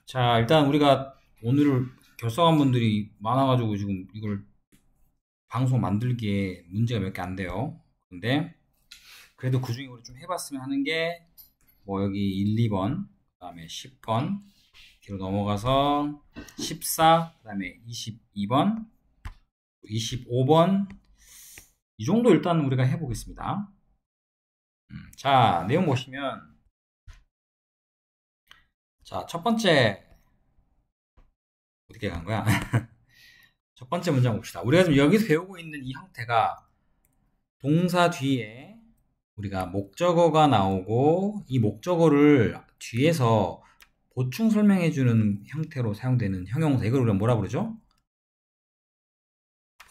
자, 일단 우리가 오늘 결석한 분들이 많아가지고 지금 이걸 방송 만들기에 문제가 몇 개 안 돼요. 근데 그래도 그 중에 우리 좀 해봤으면 하는 게 뭐 여기 1, 2번, 그 다음에 10번, 뒤로 넘어가서 14, 그 다음에 22번, 25번, 이 정도 일단 우리가 해보겠습니다. 자, 내용 보시면, 자, 첫 번째, 어떻게 간 거야? 첫 번째 문장 봅시다. 우리가 지금 여기서 배우고 있는 이 형태가 동사 뒤에 우리가 목적어가 나오고 이 목적어를 뒤에서 보충 설명해주는 형태로 사용되는 형용사, 이걸 우리가 뭐라 부르죠?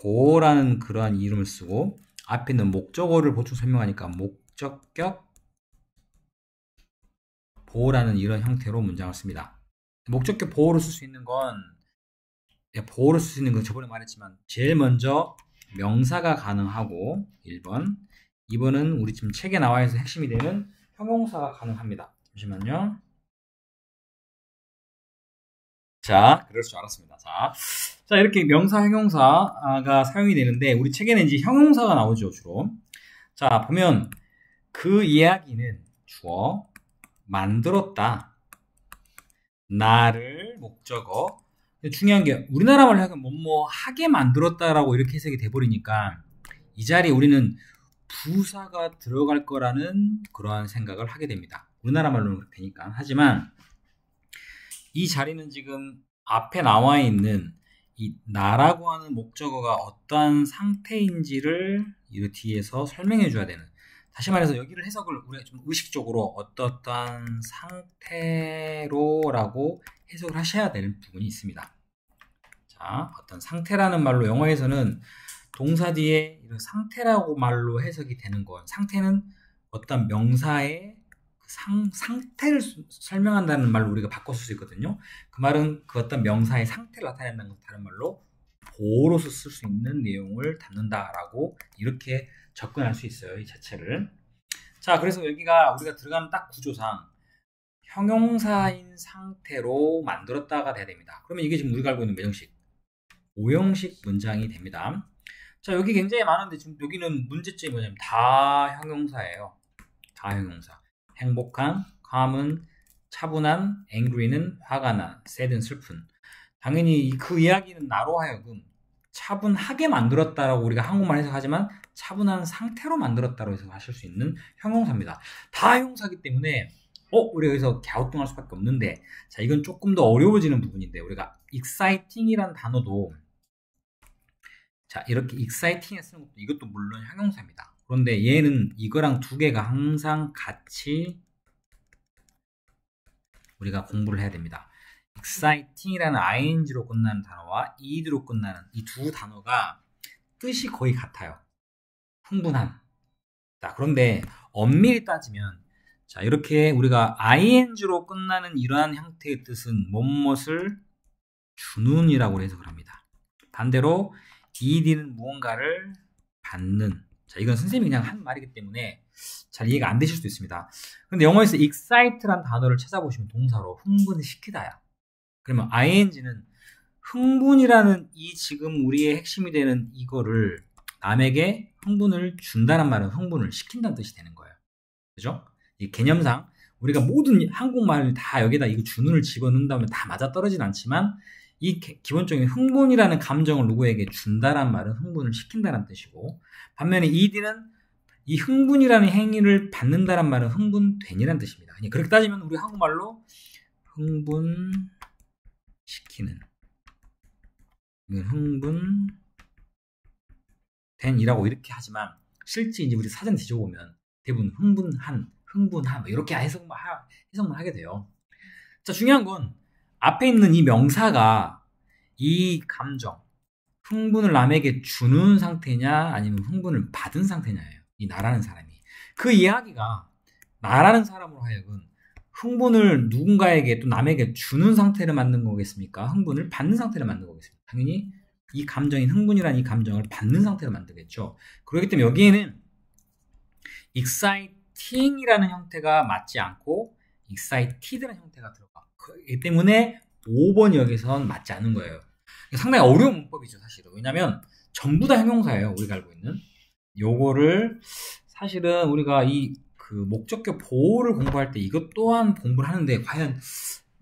보어라는 그러한 이름을 쓰고 앞에 있는 목적어를 보충 설명하니까 목적격 보어라는 이런 형태로 문장을 씁니다. 목적격 보어로 쓸 수 있는 건 보어로 쓸 수 있는 건 저번에 말했지만 제일 먼저 명사가 가능하고 1번, 2번은 우리 지금 책에 나와 있어서 핵심이 되는 형용사가 가능합니다. 잠시만요. 자, 그럴 줄 알았습니다. 자, 이렇게 명사, 형용사가 사용이 되는데 우리 책에는 이제 형용사가 나오죠, 주로. 자, 보면 그 이야기는 주어, 만들었다, 나를 목적어. 중요한 게 우리나라 말로 하면 뭐뭐 하게 만들었다라고 이렇게 해석이 돼버리니까 이 자리에 우리는 부사가 들어갈 거라는 그러한 생각을 하게 됩니다. 우리나라 말로는 그렇게 되니까. 하지만 이 자리는 지금 앞에 나와 있는 이 나라고 하는 목적어가 어떠한 상태인지를 이 뒤에서 설명해 줘야 되는, 다시 말해서 여기를 해석을 우리가 좀 의식적으로 어떠한 상태로라고 해석을 하셔야 되는 부분이 있습니다. 자, 어떤 상태라는 말로 영어에서는 동사 뒤에 이런 상태라고 말로 해석이 되는 건, 상태는 어떤 명사의 상태를 설명한다는 말로 우리가 바꿔 쓸 수 있거든요. 그 말은 그 어떤 명사의 상태를 나타낸다는 것, 다른 말로 보어로서 쓸 수 있는 내용을 담는다라고 이렇게 접근할 수 있어요, 이 자체를. 자, 그래서 여기가 우리가 들어가는 딱 구조상 형용사인 상태로 만들었다가 돼야 됩니다. 그러면 이게 지금 우리가 알고 있는 몇 형식? 5형식 문장이 됩니다. 자, 여기 굉장히 많은데 지금 여기는 문제점이 뭐냐면 다 형용사예요. 다 형용사. 행복한, calm은 차분한, angry는 화가 난, sad는 슬픈. 당연히 그 이야기는 나로 하여금 차분하게 만들었다라고 우리가 한국말 해석하지만 차분한 상태로 만들었다고 해석하실 수 있는 형용사입니다. 다 형용사이기 때문에 우리가 여기서 갸우뚱할 수밖에 없는데, 자, 이건 조금 더 어려워지는 부분인데, 우리가 exciting이라는 단어도, 자, 이렇게 exciting에 쓰는 것도 이것도 물론 형용사입니다. 그런데 얘는 이거랑 두 개가 항상 같이 우리가 공부를 해야 됩니다. exciting이라는 ing로 끝나는 단어와 ed로 끝나는 이 두 단어가 뜻이 거의 같아요. 흥분한. 자, 그런데 엄밀히 따지면, 자, 이렇게 우리가 ing로 끝나는 이러한 형태의 뜻은 무엇을 주는이라고 해석을 합니다. 반대로 ed는 무언가를 받는. 자, 이건 선생님이 그냥 한 말이기 때문에 잘 이해가 안 되실 수도 있습니다. 근데 영어에서 excite란 단어를 찾아보시면 동사로 흥분을 시키다야. 그러면 ing는 흥분이라는 이 지금 우리의 핵심이 되는 이거를 남에게 흥분을 준다는 말은 흥분을 시킨다는 뜻이 되는 거예요. 그죠? 이 개념상 우리가 모든 한국말 다 여기다 이거 주는을 집어넣는다면 다 맞아떨어지진 않지만 이 기본적인 흥분이라는 감정을 누구에게 준다란 말은 흥분을 시킨다는 뜻이고, 반면에 ed는 이 흥분이라는 행위를 받는다란 말은 흥분되니라는 뜻입니다. 그렇게 따지면 우리 한국말로 흥분시키는, 흥분된이라고 이렇게 하지만 실제 이제 우리 사전 뒤져보면 대부분 흥분한 이렇게 해석만 하게 돼요. 자, 중요한 건 앞에 있는 이 명사가 이 감정, 흥분을 남에게 주는 상태냐 아니면 흥분을 받은 상태냐예요. 이 나라는 사람이. 그 이야기가 나라는 사람으로 하여금 흥분을 누군가에게 또 남에게 주는 상태를 만든 거겠습니까? 흥분을 받는 상태를 만든 거겠습니까? 당연히 이 감정인 흥분이라는 이 감정을 받는 상태로 만들겠죠. 그렇기 때문에 여기에는 exciting이라는 형태가 맞지 않고 excited라는 형태가 들어가. 그렇기 때문에 5번이 여기선 맞지 않는 거예요. 상당히 어려운 문법이죠, 사실은. 왜냐면 전부 다 형용사예요, 우리가 알고 있는. 요거를 사실은 우리가 이 그 목적격 보호를 공부할 때 이것 또한 공부를 하는데 과연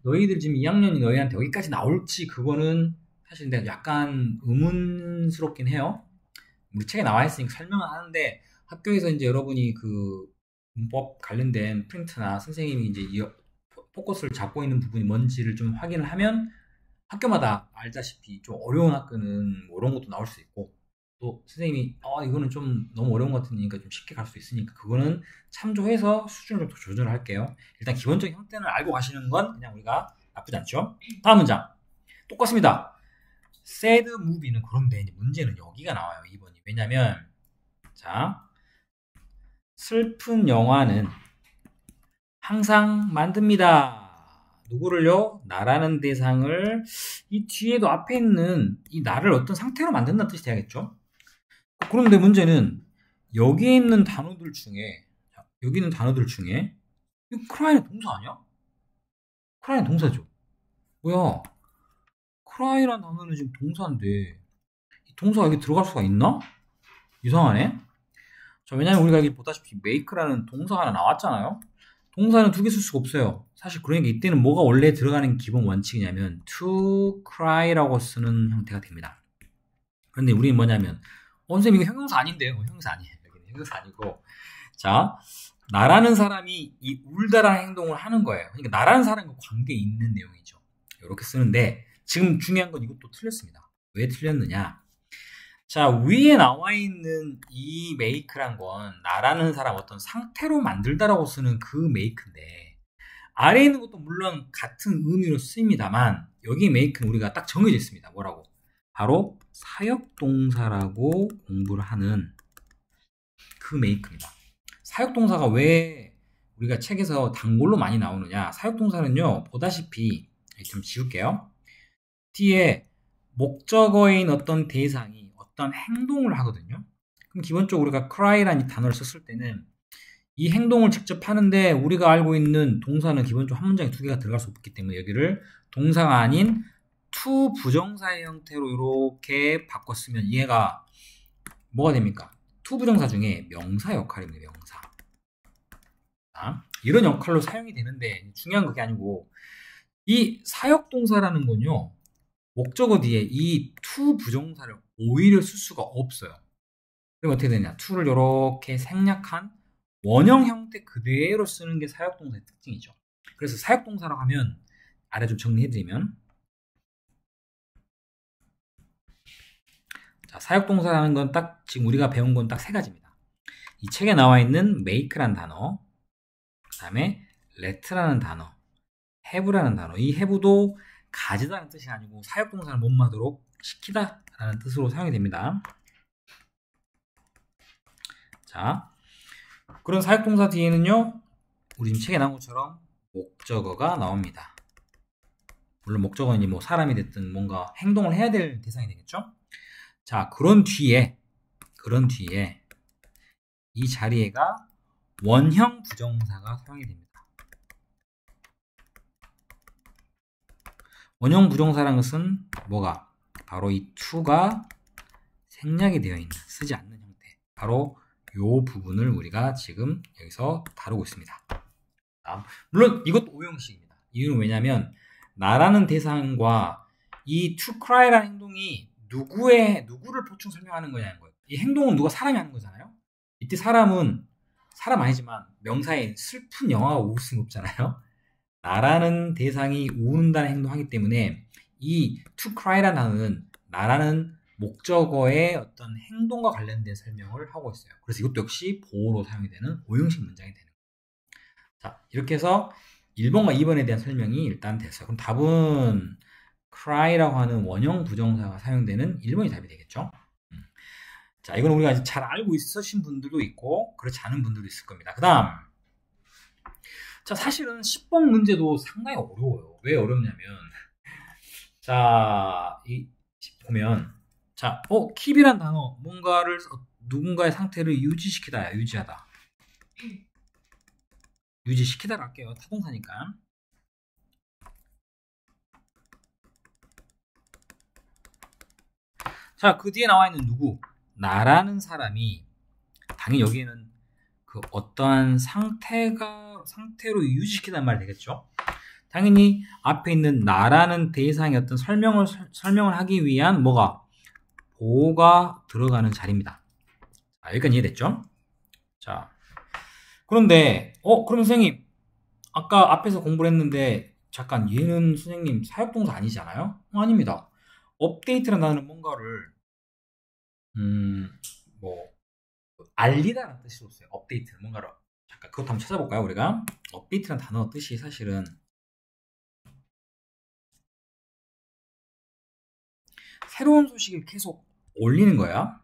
너희들 지금 2학년이 너희한테 여기까지 나올지 그거는 사실 내가 약간 의문스럽긴 해요. 우리 책에 나와 있으니까 설명을 하는데 학교에서 이제 여러분이 그 문법 관련된 프린트나 선생님이 이제 이 포커스를 잡고 있는 부분이 뭔지를 좀 확인을 하면 학교마다 알다시피 좀 어려운 학교는 뭐 이런 것도 나올 수 있고 또 선생님이 이거는 좀 너무 어려운 것 같으니까 좀 쉽게 갈 수 있으니까 그거는 참조해서 수준을 좀 조절을 할게요. 일단 기본적인 형태는 알고 가시는 건 그냥 우리가 나쁘지 않죠. 다음 문장 똑같습니다. sad movie는 그런데 이제 문제는 여기가 나와요. 2번이. 왜냐면 자 슬픈 영화는 항상 만듭니다. 누구를요? 나라는 대상을 이 뒤에도 앞에 있는 이 나를 어떤 상태로 만든다는 뜻이 돼야겠죠? 그런데 문제는 여기에 있는 단어들 중에 여기 있는 단어들 중에 이 cry는 동사 아니야? cry는 동사죠. 뭐야? cry란 단어는 지금 동사인데 이 동사가 여기 들어갈 수가 있나? 이상하네. 자, 왜냐면 우리가 여기 보다시피 make라는 동사가 하나 나왔잖아요. 동사는 두 개 쓸 수가 없어요. 사실 그러니까 이때는 뭐가 원래 들어가는 기본 원칙이냐면 to cry라고 쓰는 형태가 됩니다. 그런데 우리는 뭐냐면 선생님 이거 형용사 아닌데요. 형용사 아니에요. 여기는 형용사 아니고 자 나라는 사람이 이 울다라는 행동을 하는 거예요. 그러니까 나라는 사람과 관계 있는 내용이죠. 이렇게 쓰는데 지금 중요한 건 이것도 틀렸습니다. 왜 틀렸느냐? 자, 위에 나와 있는 이 make란 건 나라는 사람 어떤 상태로 만들다라고 쓰는 그 make인데 아래에 있는 것도 물론 같은 의미로 쓰입니다만 여기 make는 우리가 딱 정해져 있습니다. 뭐라고? 바로 사역동사라고 공부를 하는 그 make입니다. 사역동사가 왜 우리가 책에서 단골로 많이 나오느냐? 사역동사는요, 보다시피 좀 지울게요. 뒤에 목적어인 어떤 대상이 어떤 행동을 하거든요. 그럼 기본적으로 우리가 cry라는 이 단어를 썼을 때는 이 행동을 직접 하는데 우리가 알고 있는 동사는 기본적으로 한 문장에 두 개가 들어갈 수 없기 때문에 여기를 동사가 아닌 to 부정사의 형태로 이렇게 바꿨으면 얘가 뭐가 됩니까? to 부정사 중에 명사 역할입니다. 명사. 이런 역할로 사용이 되는데 중요한 그게 아니고 이 사역동사라는 건요. 목적어 뒤에 이 to 부정사를 오히려 쓸 수가 없어요. 그럼 어떻게 되냐? to를 이렇게 생략한 원형 형태 그대로 쓰는 게 사역동사의 특징이죠. 그래서 사역동사라고 하면 아래 좀 정리해드리면 자, 사역동사라는 건 딱 지금 우리가 배운 건 딱 세 가지입니다. 이 책에 나와 있는 make라는 단어, 그 다음에 let라는 단어, have라는 단어. 이 have도 가지다라는 뜻이 아니고 사역동사를 못마도록 시키다라는 뜻으로 사용이 됩니다. 자, 그런 사역동사 뒤에는요, 우리 지금 책에 나온 것처럼 목적어가 나옵니다. 물론 목적어는 뭐 사람이 됐든 뭔가 행동을 해야 될 대상이 되겠죠? 자, 그런 뒤에 이 자리에가 원형 부정사가 사용이 됩니다. 원형 부정사라는 것은 뭐가? 바로 이 to가 생략이 되어 있는, 쓰지 않는 형태. 바로 이 부분을 우리가 지금 여기서 다루고 있습니다. 물론 이것도 오형식입니다. 이유는 왜냐하면 나라는 대상과 이 to cry라는 행동이 누구를 보충 설명하는 거냐는 거예요. 이 행동은 누가 사람이 하는 거잖아요. 이때 사람은 사람 아니지만 명사에 슬픈 영화가 울 수는 없잖아요. 나라는 대상이 우는다는 행동을 하기 때문에 이 to cry라는 단어는 나라는 목적어의 어떤 행동과 관련된 설명을 하고 있어요. 그래서 이것도 역시 보호로 사용이 되는 오형식 문장이 되는 거예요. 자, 이렇게 해서 1번과 2번에 대한 설명이 일단 됐어요. 그럼 답은 cry라고 하는 원형 부정사가 사용되는 1번이 답이 되겠죠. 자, 이건 우리가 잘 알고 있으신 분들도 있고 그렇지 않은 분들도 있을 겁니다. 그 다음 자, 사실은 10번 문제도 상당히 어려워요. 왜 어렵냐면 자, 보면 자, keep이란 단어 뭔가를 누군가의 상태를 유지시키다, 유지하다. 유지시키다로 할게요. 타동사니까. 자, 그 뒤에 나와 있는 누구? 나라는 사람이 당연히 여기에는 그 어떠한 상태로 유지시키단 말이 되겠죠. 당연히 앞에 있는 나라는 대상의 어떤 설명을 하기 위한 뭐가 보호가 들어가는 자리입니다. 자, 여기까지 이해됐죠? 자, 그런데 그럼 선생님 아까 앞에서 공부를 했는데 잠깐 얘는 선생님 사역동사 아니잖아요? 아닙니다. 업데이트라는 단어는 뭔가를 뭐 알리다라는 뜻으로 써요. 업데이트는 뭔가를 잠깐 그것도 한번 찾아볼까요? 우리가 업데이트라는 단어 뜻이 사실은 새로운 소식을 계속 올리는 거야.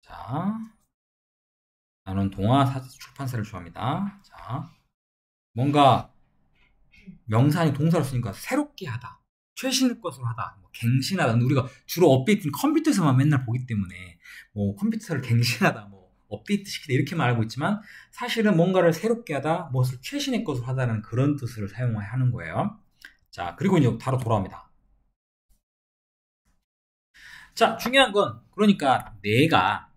자, 나는 동화 출판사를 좋아합니다. 자, 뭔가 명사니 동사로 쓰니까 새롭게 하다, 최신의 것으로 하다, 뭐 갱신하다. 우리가 주로 업데이트는 컴퓨터에서만 맨날 보기 때문에 뭐 컴퓨터를 갱신하다, 뭐 업데이트 시키다 이렇게 말하고 있지만 사실은 뭔가를 새롭게 하다, 무엇을 최신의 것으로 하다는 그런 뜻을 사용하는 거예요. 자, 그리고 이제 바로 돌아옵니다. 자, 중요한 건 그러니까 내가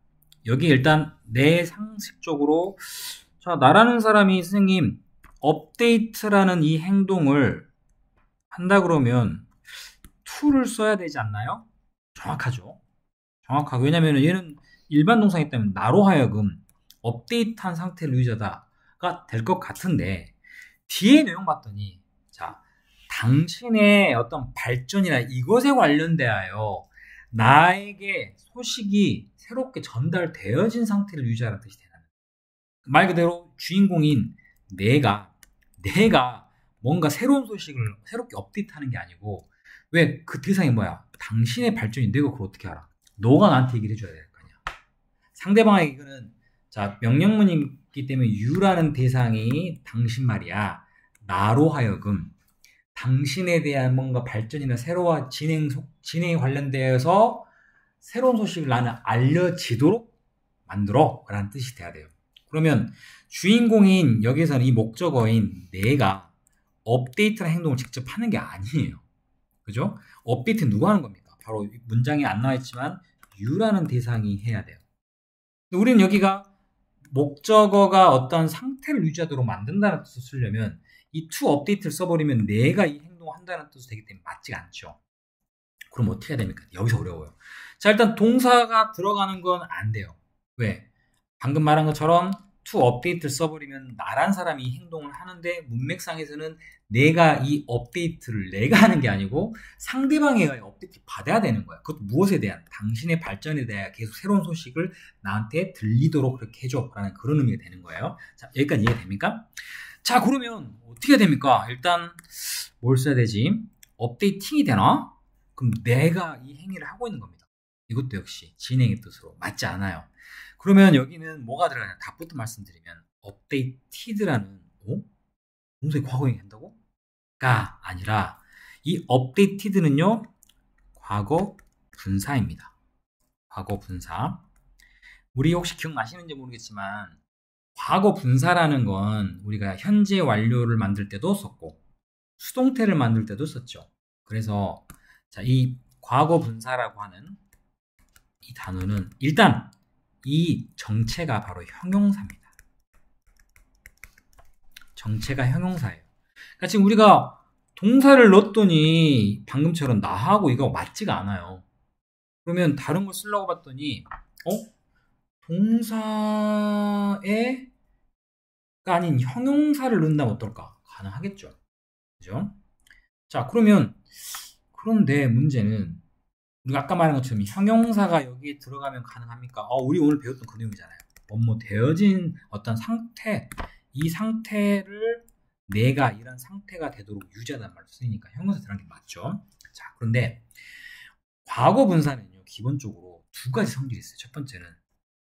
여기 일단 내 상식적으로 자, 나라는 사람이 선생님 업데이트라는 이 행동을 한다 그러면 to를 써야 되지 않나요? 정확하죠. 정확하고 왜냐면 얘는 일반 동사이기 때문에 나로 하여금 업데이트한 상태를 유지하다가 될 것 같은데 뒤에 내용 봤더니 자, 당신의 어떤 발전이나 이것에 관련되어 나에게 소식이 새롭게 전달되어진 상태를 유지하라는 뜻이 되는 말 그대로 주인공인 내가 뭔가 새로운 소식을 새롭게 업데이트하는 게 아니고 왜 그 대상이 뭐야? 당신의 발전이 내가 그걸 어떻게 알아? 너가 나한테 얘기를 해줘야 될 거 아니야. 상대방에게 이거는 자 명령문이기 때문에 you라는 대상이 당신 말이야. 나로 하여금 당신에 대한 뭔가 발전이나 새로운 진행에 관련되어서 새로운 소식을 나는 알려지도록 만들어 라는 뜻이 돼야 돼요. 그러면 주인공인 여기서는 이 목적어인 내가 업데이트라는 행동을 직접 하는 게 아니에요. 그죠? 업데이트 누가 하는 겁니까? 바로 문장에 안 나와 있지만 you라는 대상이 해야 돼요. 우리는 여기가 목적어가 어떤 상태를 유지하도록 만든다는 뜻을 쓰려면 이 to update를 써버리면 내가 이 행동을 한다는 뜻이 되기 때문에 맞지가 않죠. 그럼 어떻게 해야 됩니까? 여기서 어려워요. 자, 일단 동사가 들어가는 건 안 돼요. 왜? 방금 말한 것처럼 to update를 써버리면 나란 사람이 이 행동을 하는데 문맥상에서는 내가 이 업데이트를 내가 하는 게 아니고 상대방에 의해 업데이트를 받아야 되는 거야. 그것도 무엇에 대한? 당신의 발전에 대해 계속 새로운 소식을 나한테 들리도록 그렇게 해줘 라는 그런 의미가 되는 거예요. 자, 여기까지 이해됩니까? 자, 그러면 어떻게 해야 됩니까? 일단 뭘 써야 되지? 업데이팅이 되나? 그럼 내가 이 행위를 하고 있는 겁니다. 이것도 역시 진행의 뜻으로 맞지 않아요. 그러면 여기는 뭐가 들어가냐? 답부터 말씀드리면 updated라는 동사의 과거형이 한다고? 가 아니라 이 updated는요 과거 분사입니다. 과거 분사. 우리 혹시 기억나시는지 모르겠지만 과거 분사라는 건 우리가 현재 완료를 만들 때도 썼고 수동태를 만들 때도 썼죠. 그래서 자, 이 과거 분사라고 하는 이 단어는 일단 이 정체가 바로 형용사입니다. 정체가 형용사예요. 그러니까 지금 우리가 동사를 넣었더니 방금처럼 나하고 이거 맞지가 않아요. 그러면 다른 걸 쓰려고 봤더니 동사가 아닌 형용사를 넣는다면 어떨까? 가능하겠죠. 그죠? 자, 그런데 문제는 우리가 아까 말한 것처럼 형용사가 여기에 들어가면 가능합니까? 우리 오늘 배웠던 그 내용이잖아요. 뭐뭐 되어진 어떤 상태, 이 상태를 내가 이런 상태가 되도록 유지하다는 말을 쓰니까 형용사 들어가는 게 맞죠. 자, 그런데 과거 분사는요, 기본적으로 두 가지 성질이 있어요. 첫 번째는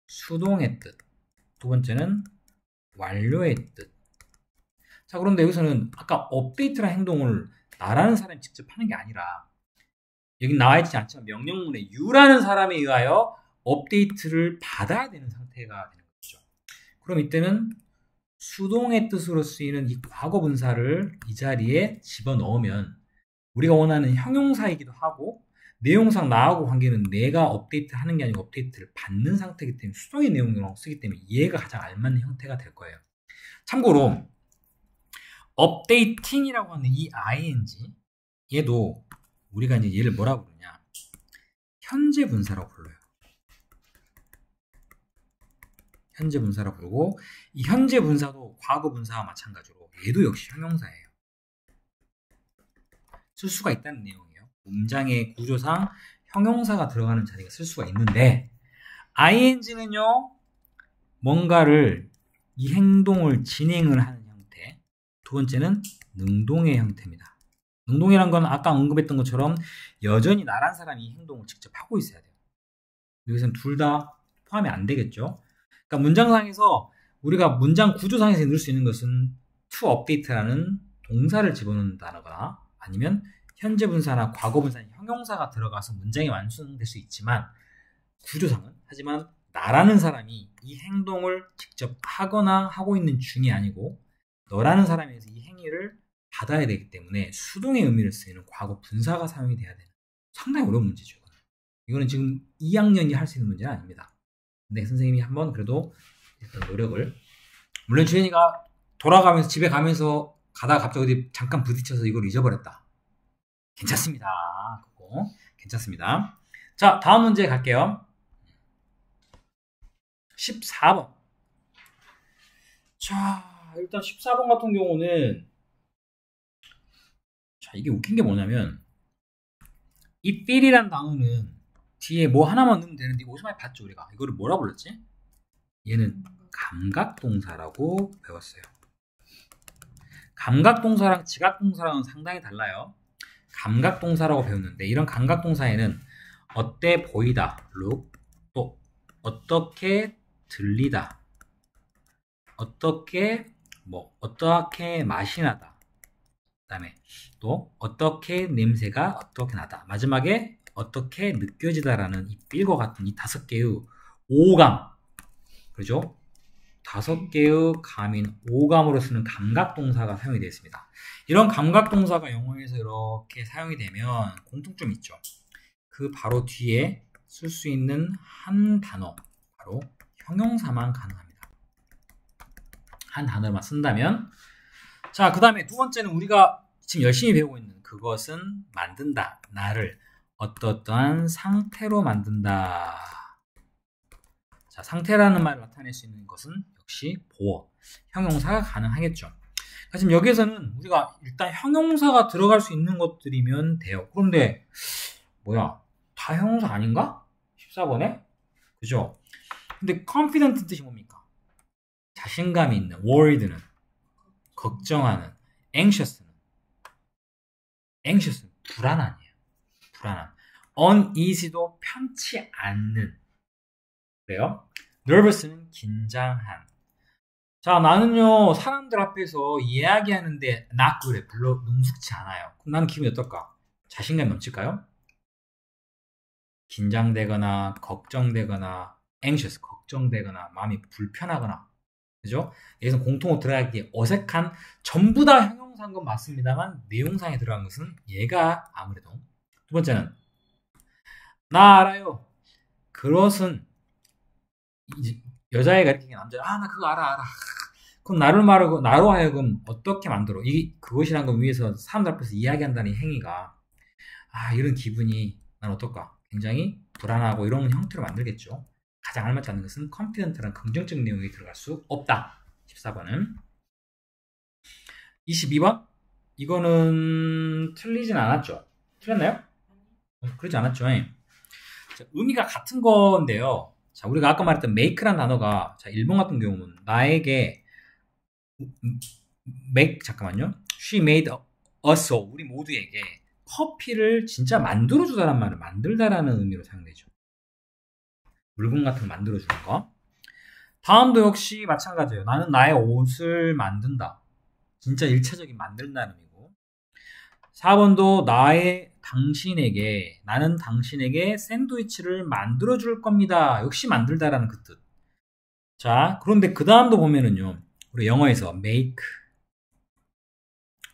수동의 뜻, 두 번째는 완료의 뜻. 자, 그런데 여기서는 아까 업데이트라는 행동을 나라는 사람이 직접 하는 게 아니라 여기 나와 있지 않지만 명령문에 you라는 사람에 의하여 업데이트를 받아야 되는 상태가 되는 거죠. 그럼 이때는 수동의 뜻으로 쓰이는 이 과거 분사를 이 자리에 집어넣으면 우리가 원하는 형용사이기도 하고 내용상 나하고 관계는 내가 업데이트를 하는 게 아니고 업데이트를 받는 상태이기 때문에 수동의 내용으로 쓰기 때문에 얘가 가장 알맞는 형태가 될 거예요. 참고로 업데이팅이라고 하는 이 ing 얘도 우리가 이제 얘를 뭐라고 부르냐, 현재 분사라고 불러요. 현재 분사라고 부르고, 이 현재 분사도 과거 분사와 마찬가지로 얘도 역시 형용사예요. 쓸 수가 있다는 내용이에요. 문장의 구조상 형용사가 들어가는 자리가 쓸 수가 있는데, ing는요 뭔가를 이 행동을 진행을 하는 형태, 두 번째는 능동의 형태입니다. 능동이란 건 아까 언급했던 것처럼 여전히 나란 사람이 이 행동을 직접 하고 있어야 돼요. 여기서는 둘 다 포함이 안 되겠죠. 그러니까 문장상에서 우리가 문장 구조상에서 넣을 수 있는 것은 to update라는 동사를 집어넣는다거나 아니면 현재 분사나 과거 분사, 형용사가 들어가서 문장이 완성될 수 있지만, 구조상은 하지만 나라는 사람이 이 행동을 직접 하거나 하고 있는 중이 아니고 너라는 사람에서 이 행위를 받아야 되기 때문에 수동의 의미를 쓰이는 과거 분사가 사용이 돼야 되는 상당히 어려운 문제죠. 이거는 지금 2학년이 할 수 있는 문제는 아닙니다. 근데 선생님이 한번 그래도 일단 노력을, 물론 주현이가 돌아가면서 집에 가면서 가다가 갑자기 어디 잠깐 부딪혀서 이걸 잊어버렸다, 괜찮습니다. 그거 괜찮습니다. 자, 다음 문제 갈게요. 14번. 자, 일단 14번 같은 경우는, 자, 이게 웃긴 게 뭐냐면, 이 필이란 단어는 뒤에 뭐 하나만 넣으면 되는데, 이거 어디서 많이 봤죠, 우리가? 이거를 뭐라 불렀지? 얘는 감각동사라고 배웠어요. 감각동사랑 지각동사랑은 상당히 달라요. 감각동사라고 배웠는데, 이런 감각동사에는 어때 보이다, look, 또 어떻게 들리다, 어떻게 어떻게 맛이 나다, 그 다음에 또 어떻게 냄새가 어떻게 나다, 마지막에 어떻게 느껴지다라는 이 필과 같은 이 5개의 오감, 그죠? 5개의 감인 오감으로 쓰는 감각동사가 사용이 되어 있습니다. 이런 감각동사가 영어에서 이렇게 사용이 되면 공통점이 있죠. 그 바로 뒤에 쓸 수 있는 한 단어, 바로 형용사만 가능합니다. 한 단어만 쓴다면. 자, 그 다음에 두 번째는 우리가 지금 열심히 배우고 있는 그것은 만든다, 나를 어떠한 상태로 만든다. 자, 상태라는 말을 나타낼 수 있는 것은 역시 보어, 형용사가 가능하겠죠. 지금 여기에서는 우리가 일단 형용사가 들어갈 수 있는 것들이면 돼요. 그런데 뭐야, 다 형용사 아닌가? 14번에? 그죠? 근데 confident 뜻이 뭡니까? 자신감이 있는, worried는 걱정하는, anxious는 불안한이에요. 불안한. uneasy도 편치 않는. 그래요? nervous는 긴장한. 자, 나는요 사람들 앞에서 이야기하는데 not good해, 별로 능숙치 않아요. 그럼 나는 기분이 어떨까? 자신감 넘칠까요? 긴장되거나 걱정되거나 anxious, 걱정되거나 마음이 불편하거나, 그죠? 여기서 공통으로 들어가기 어색한, 전부 다 형용사인 건 맞습니다만 내용상에 들어간 것은 얘가 아무래도. 두 번째는 나 알아요. 그것은 여자애가 이렇게 남자가 나 그거 알아. 그럼 나로 하여금 어떻게 만들어? 그것이란 건 위에서 사람들 앞에서 이야기한다는 행위가, 이런 기분이 난 어떨까? 굉장히 불안하고 이런 형태로 만들겠죠. 가장 알맞지 않는 것은 confident라는 긍정적 내용이 들어갈 수 없다. 14번은. 22번. 이거는 틀리진 않았죠. 틀렸나요? 그러지 않았죠. 자, 의미가 같은 건데요. 자, 우리가 아까 말했던 make란 단어가, 자, 1번 같은 경우는 나에게 잠깐만요. She made us, 우리 모두에게 커피를 진짜 만들어주다란 말을 만들다라는 의미로 사용되죠. 물건 같은 거 만들어주는 거. 다음도 역시 마찬가지예요. 나는 나의 옷을 만든다. 진짜 일차적인 만든다는 의미고. 4번도 나는 당신에게 샌드위치를 만들어줄 겁니다. 역시 만들다라는 그 뜻. 자, 그런데 그 다음도 보면은요, 우리 영어에서 make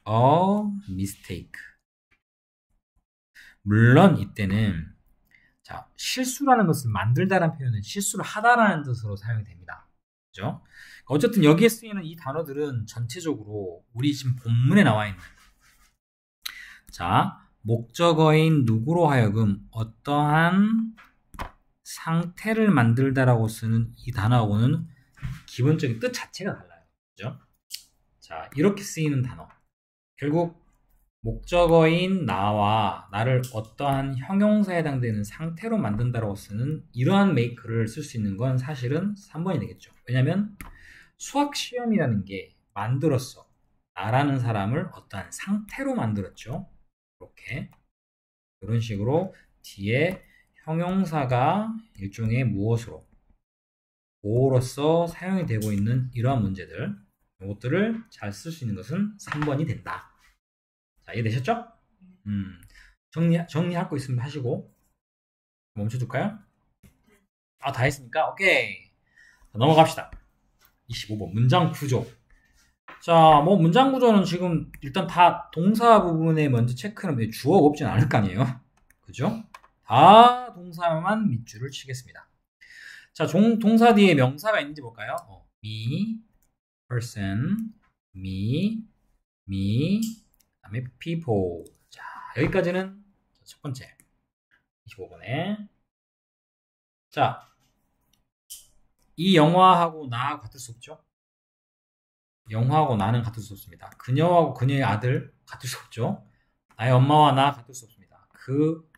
a mistake, 물론 이때는 자, 실수라는 것을 만들다라는 표현은 실수를 하다라는 뜻으로 사용이 됩니다. 그죠? 어쨌든 여기에 쓰이는 이 단어들은 전체적으로 우리 지금 본문에 나와 있는 자, 목적어인 누구로 하여금 어떠한 상태를 만들다라고 쓰는 이 단어하고는 기본적인 뜻 자체가 달라요. 그죠? 자, 이렇게 쓰이는 단어. 결국 목적어인 나와 나를 어떠한 형용사에 해당되는 상태로 만든다라고 쓰는 이러한 메이크를 쓸 수 있는 건 사실은 3번이 되겠죠. 왜냐면 수학 시험이라는 게 만들었어. 나라는 사람을 어떠한 상태로 만들었죠. 이렇게 이런 식으로 뒤에 형용사가 일종의 무엇으로 보호로서 사용이 되고 있는 이러한 문제들 이것들을 잘 쓸 수 있는 것은 3번이 된다. 자, 이해되셨죠? 정리할 거 있으면 하시고 멈춰둘까요? 아, 다 했습니까? 오케이. 자, 넘어갑시다. 25번 문장 구조. 자, 뭐 문장 구조는 지금 일단 다 동사 부분에 먼저 체크는 주어가 없진 않을 거 아니에요. 그죠? 다 동사만 밑줄을 치겠습니다. 자, 동사 뒤에 명사가 있는지 볼까요? me, person, me, 그다음에 people. 자, 여기까지는 첫 번째 25번에 자, 이 영화하고 나하고 같을 수 없죠? 영화하고 나는 같을 수 없습니다. 그녀하고 그녀의 아들 같을 수 없죠? 나의 엄마와 나 같을 수 없습니다.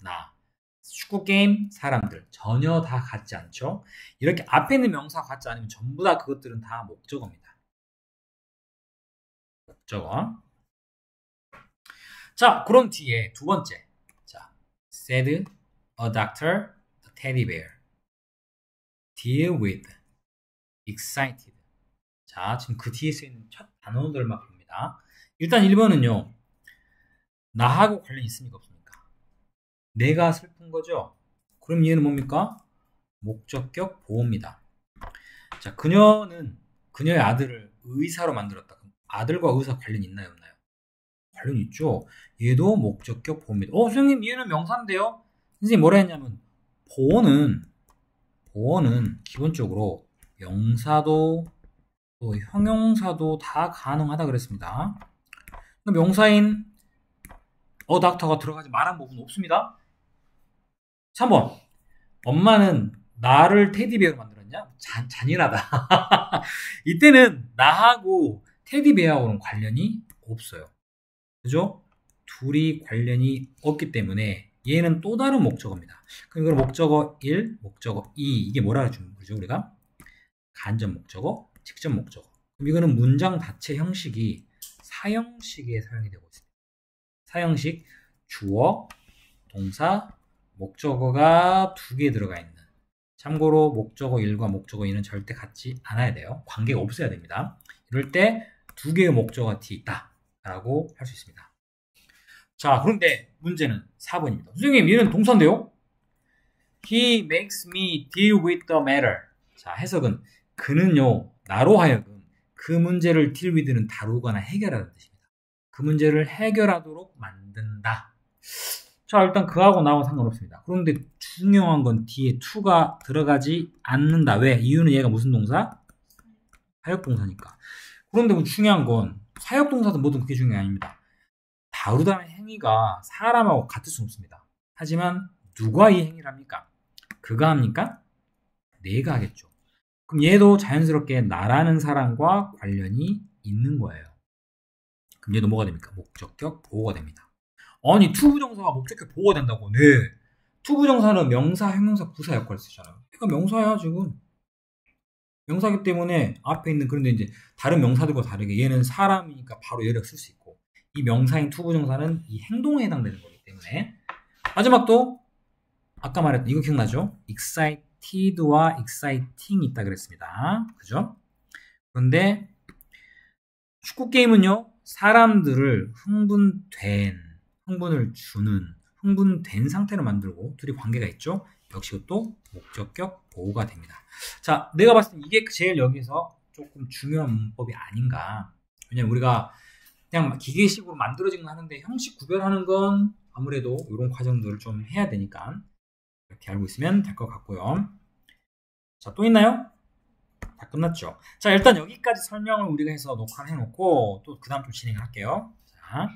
나. 축구 게임, 사람들 전혀 다 같지 않죠? 이렇게 앞에 있는 명사가 같지 않으면 전부 다 그것들은 다 목적어입니다. 목적어. 자, 그럼 뒤에 두 번째. 자, said a doctor, a teddy bear. deal with, excited. 자, 지금 그 뒤에 쓰이는 첫 단어들만 봅니다. 일단 1번은요. 나하고 관련이 있습니까? 없습니까? 내가 슬픈 거죠? 그럼 얘는 뭡니까? 목적격 보호입니다. 자, 그녀는 그녀의 아들을 의사로 만들었다. 아들과 의사 관련이 있나요? 없나요? 관련이 있죠. 얘도 목적격 보호입니다. 선생님 얘는 명사인데요? 선생님 뭐라 했냐면 보호는 기본적으로 명사도 또 형용사도 다 가능하다 그랬습니다. 명사인 닥터가 들어가지 말한 부분은 없습니다. 3번 엄마는 나를 테디베어로 만들었냐? 잔인하다. 이때는 나하고 테디베어하고는 관련이 없어요. 그죠? 둘이 관련이 없기 때문에 얘는 또 다른 목적어입니다. 그럼 이걸 목적어 1, 목적어 2 이게 뭐라 그러죠? 우리가 간접 목적어, 직접 목적어. 그럼 이거는 문장 자체 형식이 사형식에 사용이 되고 있습니다. 사형식 주어, 동사, 목적어가 두 개 들어가 있는. 참고로 목적어 1과 목적어 2는 절대 같지 않아야 돼요. 관계가 없어야 됩니다. 이럴 때 두 개의 목적어가 뒤에 있다 라고 할 수 있습니다. 자, 그런데 문제는 4번입니다. 선생님 얘는 동사인데요? He makes me deal with the matter. 자, 해석은 그는요 나로 하여금 그 문제를 deal with는 다루거나 해결하는 뜻입니다. 그 문제를 해결하도록 만든다. 자, 일단 그하고 나하고 상관없습니다. 그런데 중요한 건 뒤에 to가 들어가지 않는다. 왜? 이유는 얘가 무슨 동사? 사역동사니까. 그런데 뭐 중요한 건 사역동사든 뭐든 그게 중요한 게 아닙니다. 다루다는 행위가 사람하고 같을 수는 없습니다. 하지만 누가 이 행위를 합니까? 그가 합니까? 내가 하겠죠. 그럼 얘도 자연스럽게 나라는 사람과 관련이 있는 거예요. 그럼 얘도 뭐가 됩니까? 목적격 보호가 됩니다. 아니 투부정사가 목적격 보호가 된다고? 네. 투부정사는 명사, 형용사, 부사 역할을 쓰잖아요. 그러니까 명사야 지금. 명사기 때문에 앞에 있는 그런데 이제 다른 명사들과 다르게 얘는 사람이니까 바로 얘를 쓸 수 있고 이 명사인 투부정사는 이 행동에 해당되는 거기 때문에 마지막도 아까 말했던 이거 기억나죠? excited와 exciting 있다 그랬습니다. 그죠? 그런데 축구 게임은요 사람들을 흥분을 주는 흥분된 상태로 만들고 둘이 관계가 있죠. 역시 또 목적격 보호가 됩니다. 자, 내가 봤을 때 이게 제일 여기서 조금 중요한 문법이 아닌가. 왜냐면 우리가 그냥 기계식으로 만들어지긴 하는데 형식 구별하는 건 아무래도 이런 과정들을 좀 해야 되니까 이렇게 알고 있으면 될 것 같고요. 자, 또 있나요? 다 끝났죠? 자, 일단 여기까지 설명을 우리가 해서 녹화를 해놓고 또 그 다음 좀 진행을 할게요. 자.